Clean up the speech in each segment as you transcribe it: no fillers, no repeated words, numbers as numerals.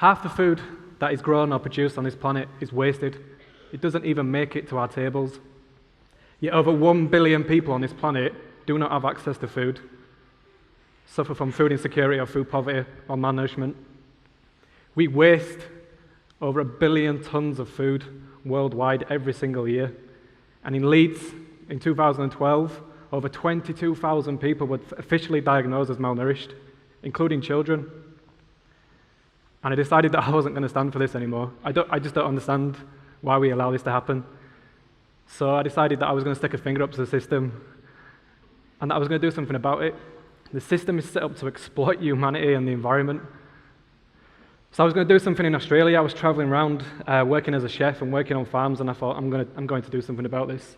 Half the food that is grown or produced on this planet is wasted. It doesn't even make it to our tables. Yet over 1 billion people on this planet do not have access to food, suffer from food insecurity or food poverty or malnourishment. We waste over 1 billion tons of food worldwide every single year. And in Leeds, in 2012, over 22,000 people were officially diagnosed as malnourished, including children. And I decided that I wasn't going to stand for this anymore. I just don't understand why we allow this to happen. So I decided that I was going to stick a finger up to the system and that I was going to do something about it. The system is set up to exploit humanity and the environment. So I was going to do something in Australia. I was traveling around working as a chef and working on farms, and I thought, I'm going to do something about this.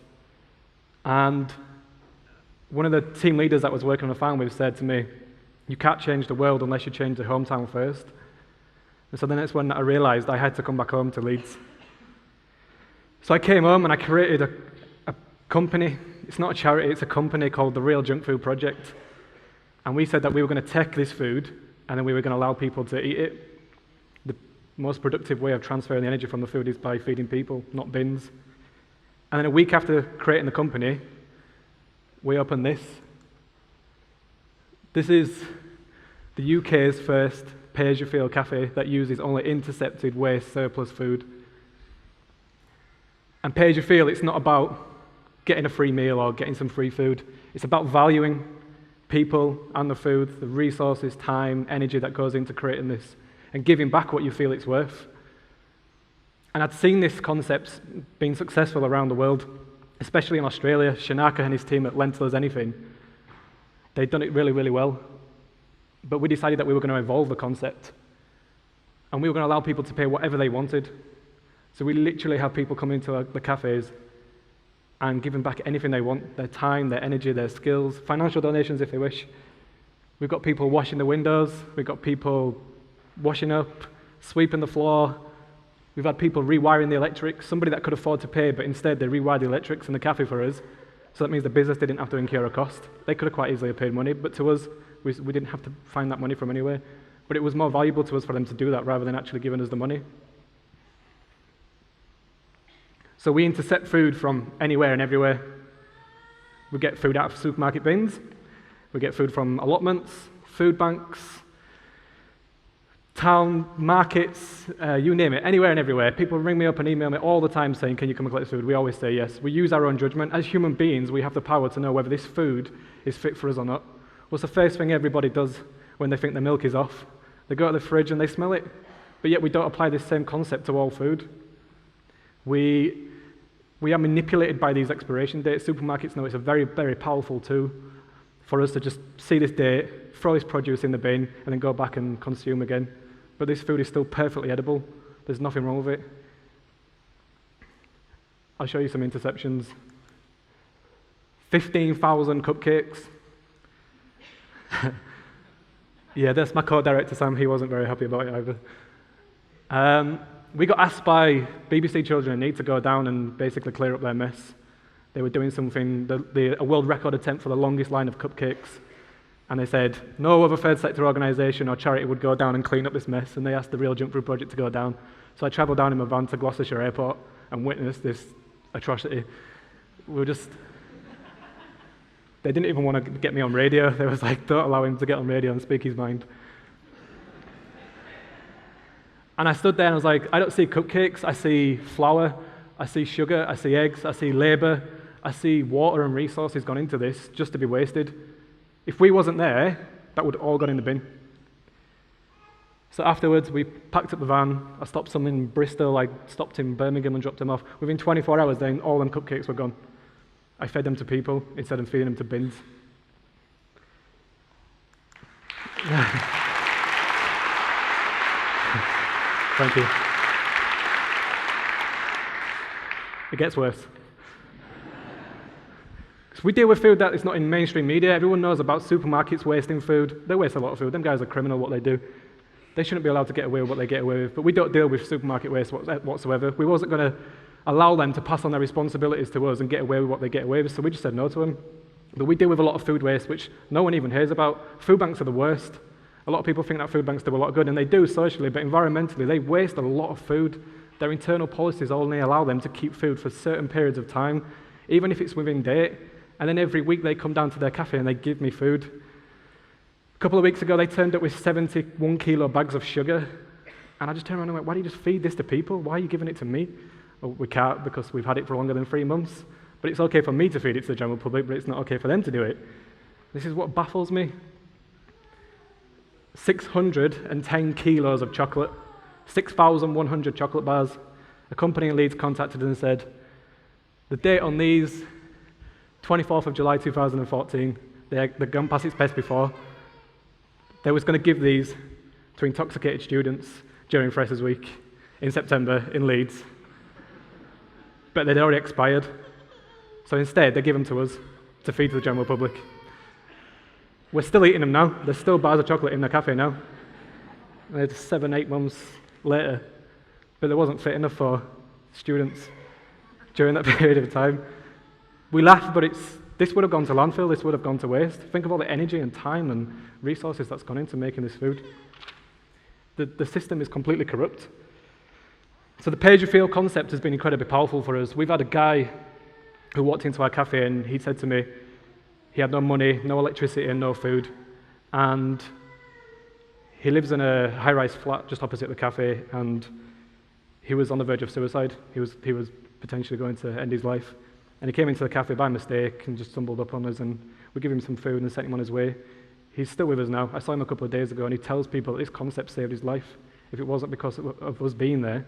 And one of the team leaders that was working on a farm with said to me, you can't change the world unless you change the hometown first. And so then that's when I realized I had to come back home to Leeds. So I came home and I created a company. It's not a charity, it's a company called the Real Junk Food Project. And we said that we were going to take this food and then we were going to allow people to eat it. The most productive way of transferring the energy from the food is by feeding people, not bins. And then a week after creating the company, we opened this. This is the UK's first pay-as-you-feel cafe that uses only intercepted waste surplus food. And pay-as-you-feel, it's not about getting a free meal or getting some free food. It's about valuing people and the food, the resources, time, energy that goes into creating this, and giving back what you feel it's worth. And I'd seen this concept being successful around the world, especially in Australia. Shanaka and his team at Lentil As Anything, they'd done it really, really well. But we decided that we were going to evolve the concept. And we were going to allow people to pay whatever they wanted. So we literally have people come into the cafes and give them back anything they want, their time, their energy, their skills, financial donations if they wish. We've got people washing the windows. We've got people washing up, sweeping the floor. We've had people rewiring the electrics, somebody that could afford to pay, but instead they rewired the electrics in the cafe for us. So that means the business didn't have to incur a cost. They could have quite easily paid money, but to us, we didn't have to find that money from anywhere. But it was more valuable to us for them to do that rather than actually giving us the money. So we intercept food from anywhere and everywhere. We get food out of supermarket bins. We get food from allotments, food banks, town markets, you name it, anywhere and everywhere. People ring me up and email me all the time saying, can you come and collect food? We always say yes. We use our own judgment. As human beings, we have the power to know whether this food is fit for us or not. What's the first thing everybody does when they think the milk is off? They go to the fridge and they smell it. But yet we don't apply this same concept to all food. We are manipulated by these expiration dates. Supermarkets know it's a very, very powerful tool for us to just see this date, throw this produce in the bin, and then go back and consume again. But this food is still perfectly edible. There's nothing wrong with it. I'll show you some interceptions. 15,000 cupcakes. Yeah, that's my co-director, Sam. He wasn't very happy about it either. We got asked by BBC Children in Need to go down and basically clear up their mess. They were doing something, a world record attempt for the longest line of cupcakes. And they said, no other third sector organisation or charity would go down and clean up this mess. And they asked the Real Junk Food Project to go down. So I travelled down in my van to Gloucestershire Airport and witnessed this atrocity. They didn't even want to get me on radio. They was like, don't allow him to get on radio and speak his mind. And I stood there and I was like, I don't see cupcakes, I see flour, I see sugar, I see eggs, I see labour, I see water and resources gone into this just to be wasted. If we wasn't there, that would all gone in the bin. So afterwards, we packed up the van. I stopped some in Bristol, I stopped in Birmingham and dropped them off. Within 24 hours, then all them cupcakes were gone. I fed them to people instead of feeding them to bins. Thank you. It gets worse. Because we deal with food that is not in mainstream media. Everyone knows about supermarkets wasting food. They waste a lot of food. Them guys are criminal, what they do. They shouldn't be allowed to get away with what they get away with. But we don't deal with supermarket waste whatsoever. We wasn't going to allow them to pass on their responsibilities to us and get away with what they get away with, so we just said no to them. But we deal with a lot of food waste, which no one even hears about. Food banks are the worst. A lot of people think that food banks do a lot of good, and they do socially, but environmentally, they waste a lot of food. Their internal policies only allow them to keep food for certain periods of time, even if it's within date. And then every week they come down to their cafe and they give me food. A couple of weeks ago, they turned up with 71 kilo bags of sugar. And I just turned around and went, why don't you just feed this to people? Why are you giving it to me? Well, we can't because we've had it for longer than 3 months. But it's okay for me to feed it to the general public, but it's not okay for them to do it. This is what baffles me. 610 kilos of chocolate, 6,100 chocolate bars. A company in Leeds contacted us and said, the date on these, 24th of July 2014, they've gone past its best before. They was going to give these to intoxicated students during Freshers Week in September in Leeds. But they'd already expired. So instead, they give them to us to feed to the general public. We're still eating them now. There's still bars of chocolate in the cafe now. And it's 7-8 months later. But there wasn't fit enough for students during that period of time. We laugh, but this would have gone to landfill, this would have gone to waste. Think of all the energy and time and resources that's gone into making this food. The system is completely corrupt. So the pay-as-you-feel concept has been incredibly powerful for us. We've had a guy who walked into our cafe and he said to me, he had no money, no electricity and no food. And he lives in a high-rise flat just opposite the cafe, and he was on the verge of suicide. He was potentially going to end his life. And he came into the cafe by mistake and just stumbled up on us, and we gave him some food and sent him on his way. He's still with us now. I saw him a couple of days ago, and he tells people that this concept saved his life. If it wasn't because of us being there,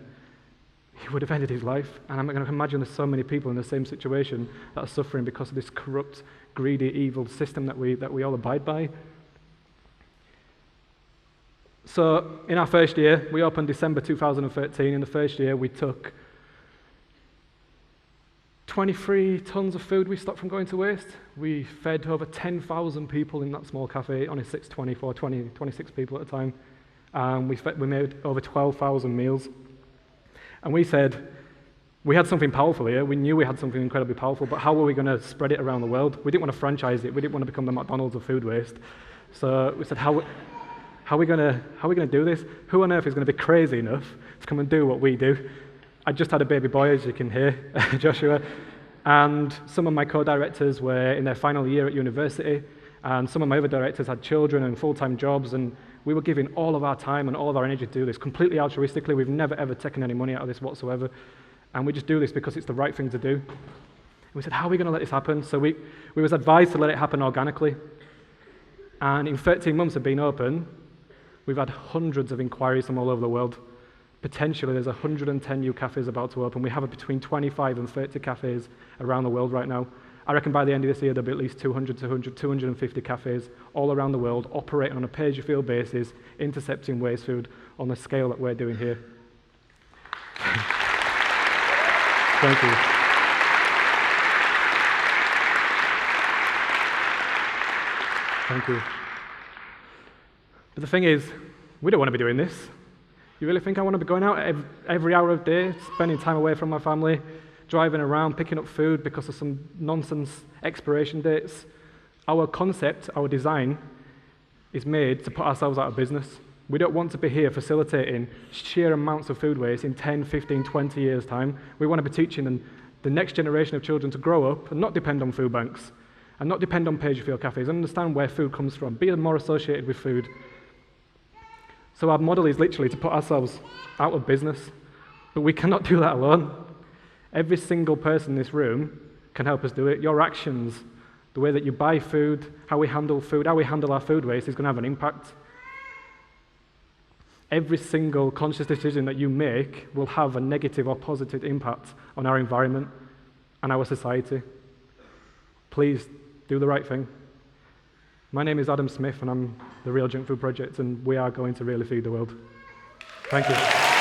he would have ended his life. And I'm going to imagine there's so many people in the same situation that are suffering because of this corrupt, greedy, evil system that we all abide by. So in our first year, we opened December 2013. In the first year, we took 23 tons of food we stopped from going to waste. We fed over 10,000 people in that small cafe, only 26 people at a time. We made over 12,000 meals. And we said, we had something powerful here. We knew we had something incredibly powerful, but how were we going to spread it around the world? We didn't want to franchise it. We didn't want to become the McDonald's of food waste. So we said, how are we going to do this? Who on earth is going to be crazy enough to come and do what we do? I just had a baby boy, as you can hear, Joshua, and some of my co-directors were in their final year at university, and some of my other directors had children and full-time jobs, and we were giving all of our time and all of our energy to do this completely altruistically. We've never, ever taken any money out of this whatsoever, and we just do this because it's the right thing to do. And we said, how are we going to let this happen? So we was advised to let it happen organically, and in 13 months of being open, we've had hundreds of inquiries from all over the world. Potentially, there's 110 new cafes about to open. We have between 25 and 30 cafes around the world right now. I reckon by the end of this year, there'll be at least 250 cafes all around the world operating on a pay-as-you-feel basis, intercepting waste food on the scale that we're doing here. Thank you. Thank you. But the thing is, we don't want to be doing this. You really think I want to be going out every hour of the day, spending time away from my family, driving around, picking up food because of some nonsense expiration dates? Our concept, our design, is made to put ourselves out of business. We don't want to be here facilitating sheer amounts of food waste in 10, 15, 20 years' time. We want to be teaching the next generation of children to grow up and not depend on food banks, and not depend on pay-as-you-feel cafes, and understand where food comes from, be more associated with food. So our model is literally to put ourselves out of business, but we cannot do that alone. Every single person in this room can help us do it. Your actions, the way that you buy food, how we handle food, how we handle our food waste is going to have an impact. Every single conscious decision that you make will have a negative or positive impact on our environment and our society. Please do the right thing. My name is Adam Smith, and I'm the Real Junk Food Project, and we are going to really feed the world. Thank you.